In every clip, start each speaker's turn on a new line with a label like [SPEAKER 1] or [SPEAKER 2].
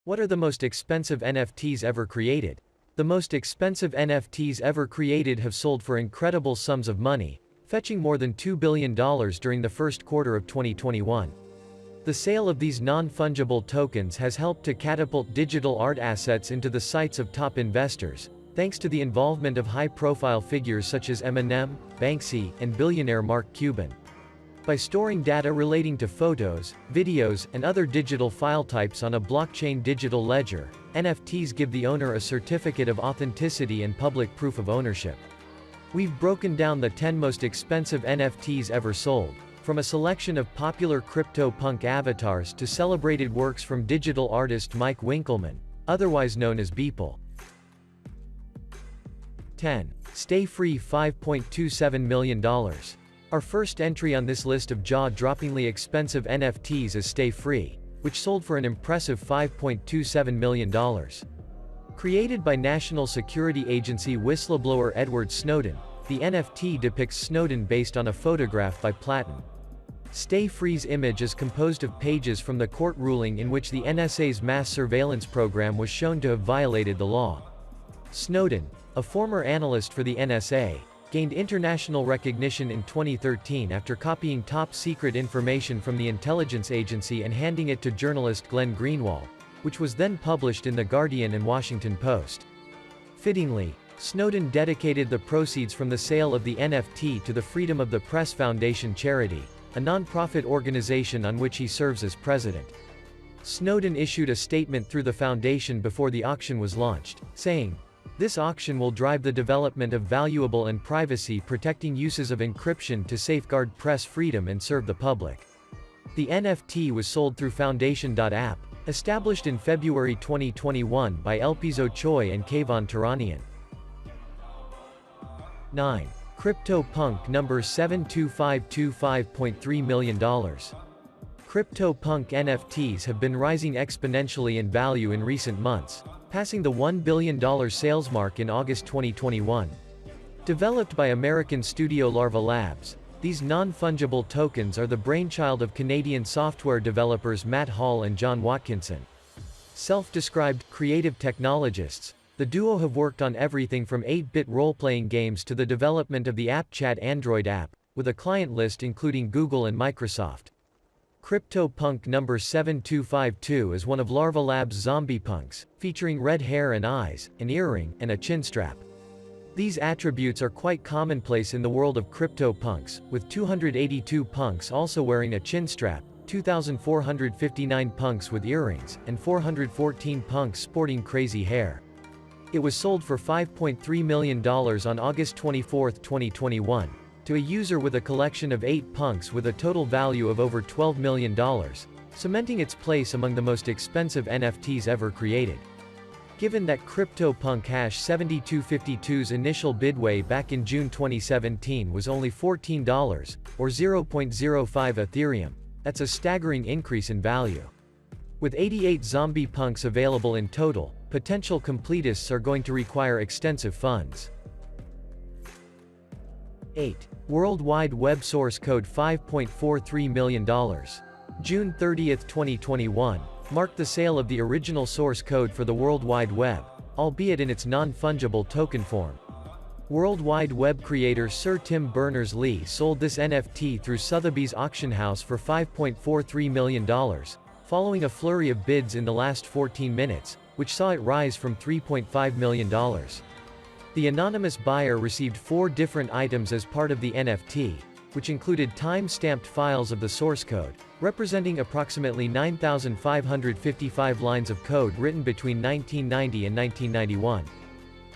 [SPEAKER 1] What are the most expensive NFTs ever created? The most expensive NFTs ever created have sold for incredible sums of money, fetching more than $2 billion during the first quarter of 2021. The sale of these non-fungible tokens has helped to catapult digital art assets into the sights of top investors, thanks to the involvement of high-profile figures such as Eminem, Banksy, and billionaire Mark Cuban. By storing data relating to photos, videos, and other digital file types on a blockchain digital ledger, NFTs give the owner a certificate of authenticity and public proof of ownership. We've broken down the 10 most expensive NFTs ever sold, from a selection of popular CryptoPunk avatars to celebrated works from digital artist Mike Winkelmann, otherwise known as Beeple. 10. Stay Free $5.27 million. Our first entry on this list of jaw-droppingly expensive NFTs is Stay Free, which sold for an impressive $5.27 million. Created by National Security Agency whistleblower Edward Snowden, the NFT depicts Snowden based on a photograph by Platin. Stay Free's image is composed of pages from the court ruling in which the NSA's mass surveillance program was shown to have violated the law. Snowden, a former analyst for the NSA, gained international recognition in 2013 after copying top-secret information from the intelligence agency and handing it to journalist Glenn Greenwald, which was then published in The Guardian and Washington Post. Fittingly, Snowden dedicated the proceeds from the sale of the NFT to the Freedom of the Press Foundation charity, a non-profit organization on which he serves as president. Snowden issued a statement through the foundation before the auction was launched, saying, "This auction will drive the development of valuable and privacy-protecting uses of encryption to safeguard press freedom and serve the public." The NFT was sold through Foundation.app, established in February 2021 by Elpizo Choi and Kayvon Turanian. 9. CryptoPunk number 72525.3 million. CryptoPunk NFTs have been rising exponentially in value in recent months, passing the $1 billion sales mark in August 2021. Developed by American studio Larva Labs, these non-fungible tokens are the brainchild of Canadian software developers Matt Hall and John Watkinson. Self-described creative technologists, the duo have worked on everything from 8-bit role-playing games to the development of the AppChat Android app, with a client list including Google and Microsoft. CryptoPunk number 7252 is one of Larva Labs' zombie punks, featuring red hair and eyes, an earring, and a chin strap. These attributes are quite commonplace in the world of CryptoPunks, with 282 punks also wearing a chin strap, 2,459 punks with earrings, and 414 punks sporting crazy hair. It was sold for $5.3 million on August 24, 2021. To a user with a collection of 8 punks with a total value of over $12 million, cementing its place among the most expensive NFTs ever created. Given that CryptoPunk #7252's initial bid way back in June 2017 was only $14, or 0.05 Ethereum, that's a staggering increase in value. With 88 zombie punks available in total, potential completists are going to require extensive funds. 8. World Wide Web source code $5.43 million. June 30, 2021, marked the sale of the original source code for the World Wide Web, albeit in its non-fungible token form. World Wide Web creator Sir Tim Berners-Lee sold this NFT through Sotheby's auction house for $5.43 million, following a flurry of bids in the last 14 minutes, which saw it rise from $3.5 million. The anonymous buyer received 4 different items as part of the NFT, which included time-stamped files of the source code, representing approximately 9,555 lines of code written between 1990 and 1991.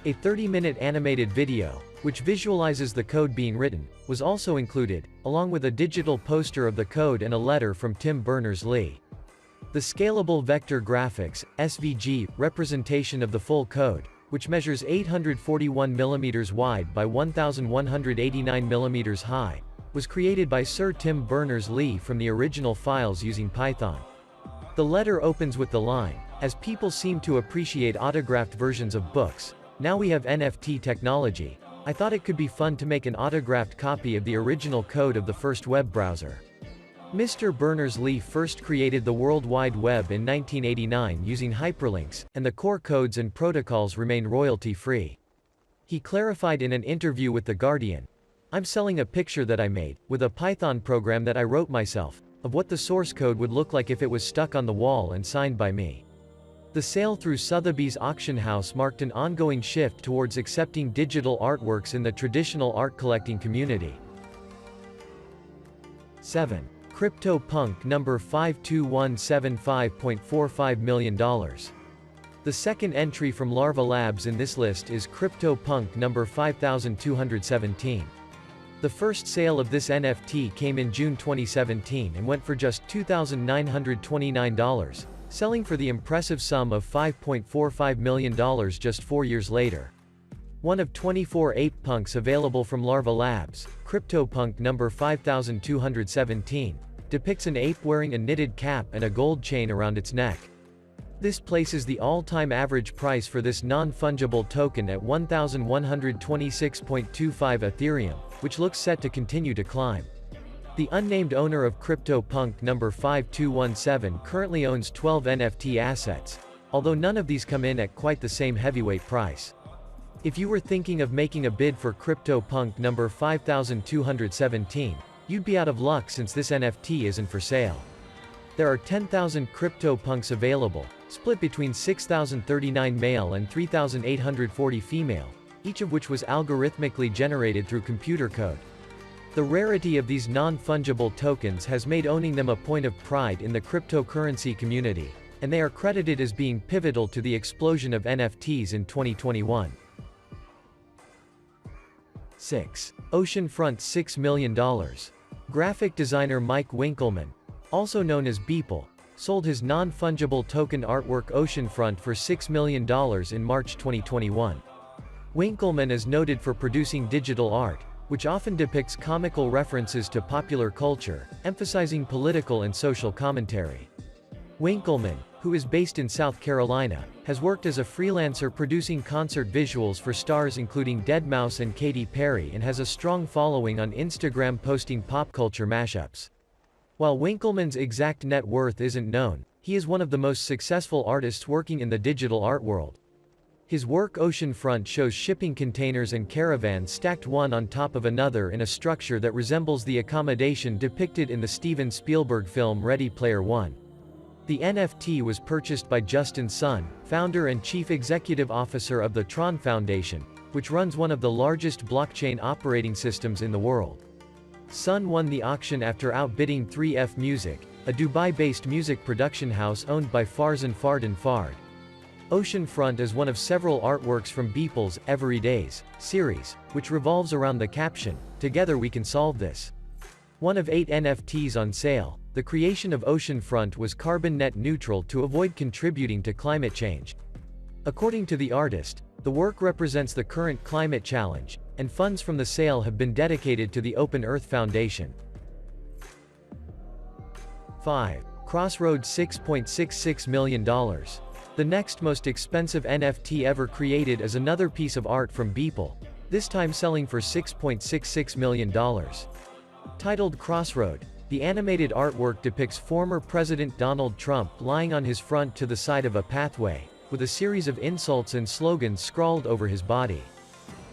[SPEAKER 1] A 30-minute animated video, which visualizes the code being written, was also included, along with a digital poster of the code and a letter from Tim Berners-Lee. The Scalable Vector Graphics (SVG) representation of the full code, which measures 841 mm wide by 1,189 mm high, was created by Sir Tim Berners-Lee from the original files using Python. The letter opens with the line, "As people seem to appreciate autographed versions of books, now we have NFT technology, I thought it could be fun to make an autographed copy of the original code of the first web browser." Mr. Berners-Lee first created the World Wide Web in 1989 using hyperlinks, and the core codes and protocols remain royalty-free. He clarified in an interview with The Guardian, "I'm selling a picture that I made, with a Python program that I wrote myself, of what the source code would look like if it was stuck on the wall and signed by me." The sale through Sotheby's auction house marked an ongoing shift towards accepting digital artworks in the traditional art collecting community. 7. CryptoPunk number 52175.45 million. The second entry from Larva Labs in this list is CryptoPunk number 5217. The first sale of this NFT came in June 2017 and went for just $2,929, selling for the impressive sum of $5.45 million just 4 years later. One of 24 ape punks available from Larva Labs, CryptoPunk number 5217, depicts an ape wearing a knitted cap and a gold chain around its neck. This places the all-time average price for this non-fungible token at 1,126.25 Ethereum, which looks set to continue to climb. The unnamed owner of CryptoPunk number 5217 currently owns 12 NFT assets, although none of these come in at quite the same heavyweight price. If you were thinking of making a bid for CryptoPunk number 5217, you'd be out of luck since this NFT isn't for sale. There are 10,000 CryptoPunks available, split between 6,039 male and 3,840 female, each of which was algorithmically generated through computer code. The rarity of these non-fungible tokens has made owning them a point of pride in the cryptocurrency community, and they are credited as being pivotal to the explosion of NFTs in 2021. 6. Oceanfront $6 million. Graphic designer Mike Winkelmann, also known as Beeple, sold his non-fungible token artwork Oceanfront for $6 million in March 2021. Winkelmann is noted for producing digital art, which often depicts comical references to popular culture, emphasizing political and social commentary. Winkelmann, who is based in South Carolina, has worked as a freelancer producing concert visuals for stars including deadmau5 and Katy Perry and has a strong following on Instagram posting pop culture mashups. While Winkelmann's exact net worth isn't known, he is one of the most successful artists working in the digital art world. His work Oceanfront shows shipping containers and caravans stacked one on top of another in a structure that resembles the accommodation depicted in the Steven Spielberg film Ready Player One. The NFT was purchased by Justin Sun, founder and chief executive officer of the Tron Foundation, which runs one of the largest blockchain operating systems in the world. Sun won the auction after outbidding 3F Music, a Dubai-based music production house owned by Farzan Fard and Fard. Oceanfront is one of several artworks from Beeple's Everydays series, which revolves around the caption, "Together we can solve this." One of 8 NFTs on sale, the creation of Oceanfront was carbon net neutral to avoid contributing to climate change. According to the artist, the work represents the current climate challenge, and funds from the sale have been dedicated to the Open Earth Foundation. 5. Crossroads $6.66 million. The next most expensive NFT ever created is another piece of art from Beeple, this time selling for $6.66 million. Titled Crossroad, the animated artwork depicts former President Donald Trump lying on his front to the side of a pathway, with a series of insults and slogans scrawled over his body.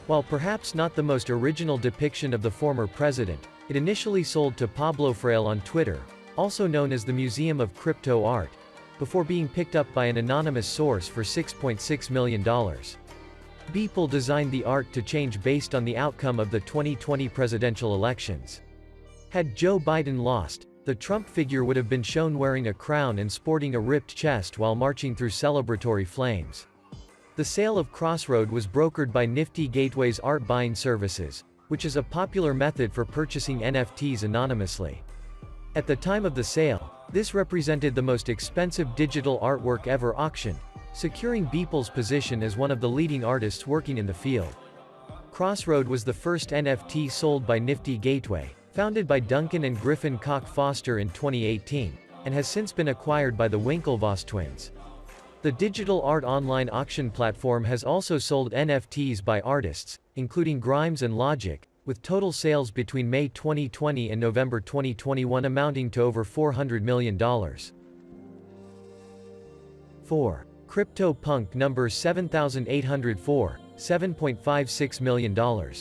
[SPEAKER 1] While perhaps not the most original depiction of the former president, it initially sold to Pablo Fraile on Twitter, also known as the Museum of Crypto Art, before being picked up by an anonymous source for $6.6 million. Beeple designed the art to change based on the outcome of the 2020 presidential elections. Had Joe Biden lost, the Trump figure would have been shown wearing a crown and sporting a ripped chest while marching through celebratory flames. The sale of Crossroad was brokered by Nifty Gateway's art buying services, which is a popular method for purchasing NFTs anonymously. At the time of the sale, this represented the most expensive digital artwork ever auctioned, securing Beeple's position as one of the leading artists working in the field. Crossroad was the first NFT sold by Nifty Gateway, founded by Duncan and Griffin Koch Foster in 2018, and has since been acquired by the Winklevoss twins. The digital art online auction platform has also sold NFTs by artists, including Grimes and Logic, with total sales between May 2020 and November 2021 amounting to over $400 million. 4. CryptoPunk number 7804, $7.56 million.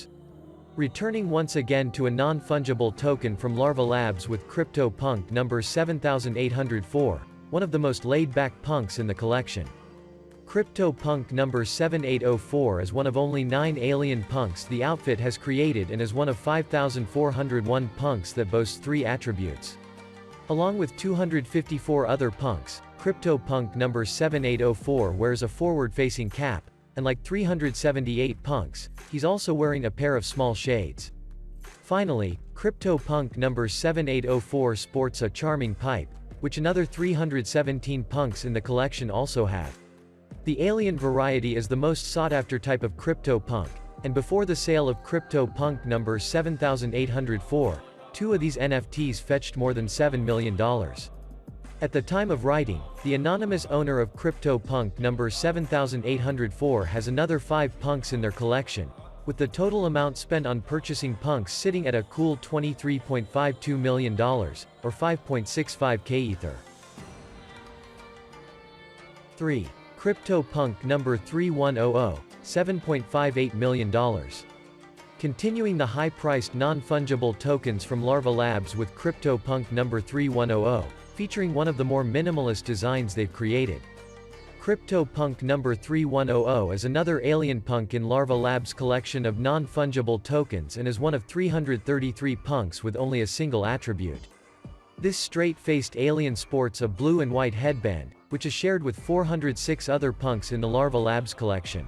[SPEAKER 1] Returning once again to a non-fungible token from Larva Labs with CryptoPunk number 7804, one of the most laid-back punks in the collection. CryptoPunk number 7804 is one of only 9 alien punks the outfit has created and is one of 5,401 punks that boasts 3 attributes. Along with 254 other punks, CryptoPunk number 7804 wears a forward-facing cap, and like 378 punks, he's also wearing a pair of small shades. Finally, CryptoPunk number 7804 sports a charming pipe, which another 317 punks in the collection also have. The alien variety is the most sought-after type of CryptoPunk, and before the sale of CryptoPunk number 7804, 2 of these NFTs fetched more than $7 million. At the time of writing, the anonymous owner of CryptoPunk number 7804 has another 5 punks in their collection, with the total amount spent on purchasing punks sitting at a cool $23.52 million, or 5.65k Ether. 3. CryptoPunk number 3100, $7.58 million. Continuing the high-priced non-fungible tokens from Larva Labs with CryptoPunk number 3100, featuring one of the more minimalist designs they've created. CryptoPunk number 3100 is another alien punk in Larva Labs' collection of non-fungible tokens and is one of 333 punks with only a single attribute. This straight-faced alien sports a blue and white headband, which is shared with 406 other punks in the Larva Labs collection.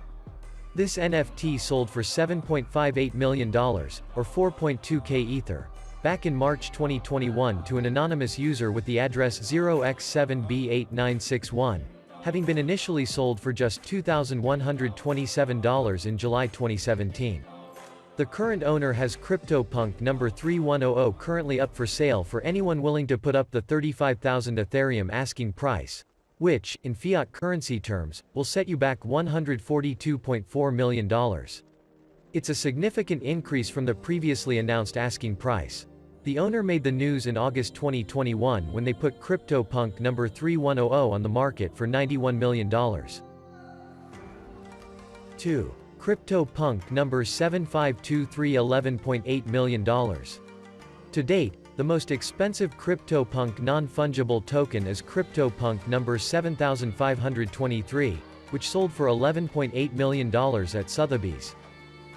[SPEAKER 1] This NFT sold for $7.58 million, or 4.2k Ether, back in March 2021 to an anonymous user with the address 0x7b8961, having been initially sold for just $2,127 in July 2017. The current owner has CryptoPunk number 3100 currently up for sale for anyone willing to put up the 35,000 Ethereum asking price, which, in fiat currency terms, will set you back $142.4 million. It's a significant increase from the previously announced asking price. The owner made the news in August 2021 when they put CryptoPunk number 3100 on the market for $91 million. 2. CryptoPunk number 7523, $11.8 million. To date, the most expensive CryptoPunk non-fungible token is CryptoPunk number 7523, which sold for $11.8 million at Sotheby's.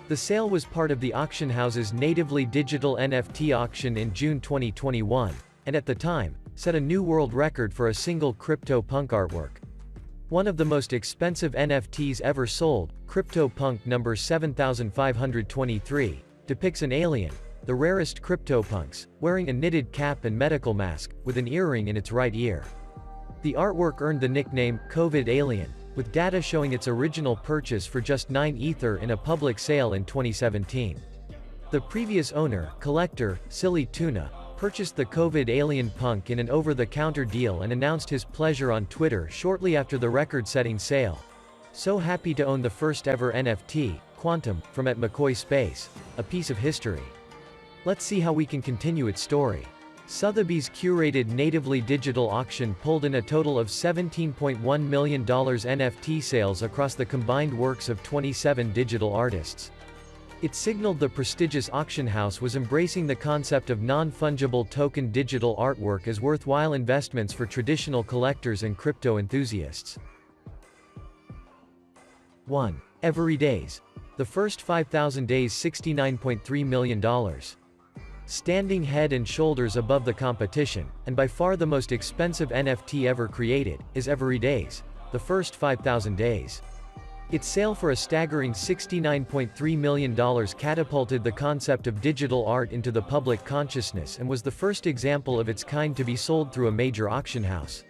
[SPEAKER 1] The sale was part of the auction house's natively digital NFT auction in June 2021, and at the time, set a new world record for a single CryptoPunk artwork. One of the most expensive NFTs ever sold, CryptoPunk number 7523, depicts an alien, the rarest CryptoPunks, wearing a knitted cap and medical mask, with an earring in its right ear. The artwork earned the nickname COVID Alien, with data showing its original purchase for just 9 Ether in a public sale in 2017. The previous owner, collector, Silly Tuna, purchased the COVID Alien punk in an over-the-counter deal and announced his pleasure on Twitter shortly after the record-setting sale. So happy to own the first ever NFT, Quantum, from at McCoy Space, a piece of history. Let's see how we can continue its story. Sotheby's curated natively digital auction pulled in a total of $17.1 million NFT sales across the combined works of 27 digital artists. It signaled the prestigious auction house was embracing the concept of non-fungible token digital artwork as worthwhile investments for traditional collectors and crypto enthusiasts. 1. Every Days. The first 5,000 days $69.3 million. Standing head and shoulders above the competition, and by far the most expensive NFT ever created, is Every Days, the first 5,000 days. Its sale for a staggering $69.3 million catapulted the concept of digital art into the public consciousness and was the first example of its kind to be sold through a major auction house.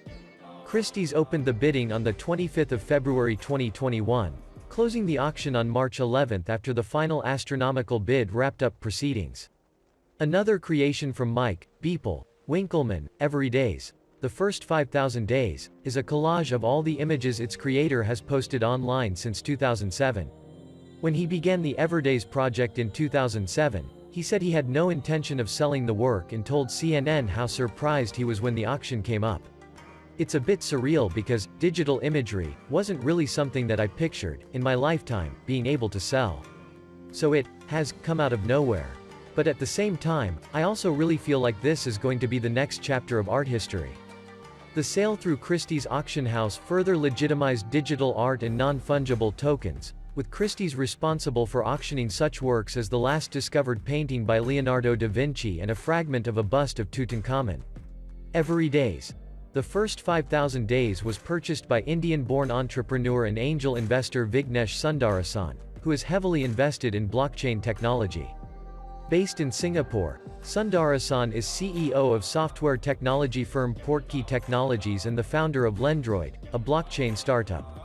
[SPEAKER 1] Christie's opened the bidding on the 25th of February 2021, closing the auction on March 11 after the final astronomical bid wrapped up proceedings. Another creation from Mike, Beeple, Winkelmann, Every Days, the first 5,000 days, is a collage of all the images its creator has posted online since 2007. When he began the Everdays project in 2007, He said he had no intention of selling the work and told CNN how surprised he was when the auction came up. It's a bit surreal because digital imagery wasn't really something that I pictured, in my lifetime, being able to sell. So it has come out of nowhere. But at the same time, I also really feel like this is going to be the next chapter of art history. The sale through Christie's auction house further legitimized digital art and non-fungible tokens, with Christie's responsible for auctioning such works as the last discovered painting by Leonardo da Vinci and a fragment of a bust of Tutankhamun. Every Days. The first 5,000 days was purchased by Indian-born entrepreneur and angel investor Vignesh Sundarasan, who is heavily invested in blockchain technology. Based in Singapore, Sundarasan is CEO of software technology firm Portkey Technologies and the founder of Lendroid, a blockchain startup.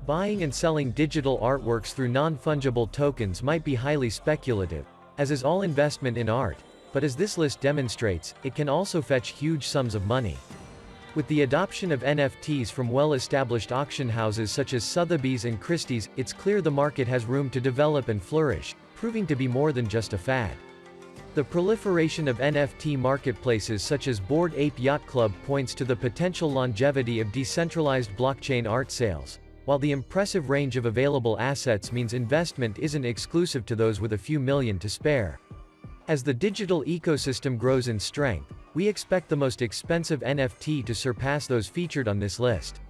[SPEAKER 1] Buying and selling digital artworks through non-fungible tokens might be highly speculative, as is all investment in art, but as this list demonstrates, it can also fetch huge sums of money. With the adoption of NFTs from well-established auction houses such as Sotheby's and Christie's, it's clear the market has room to develop and flourish, proving to be more than just a fad. The proliferation of NFT marketplaces such as Bored Ape Yacht Club points to the potential longevity of decentralized blockchain art sales, while the impressive range of available assets means investment isn't exclusive to those with a few million to spare. As the digital ecosystem grows in strength, we expect the most expensive NFT to surpass those featured on this list.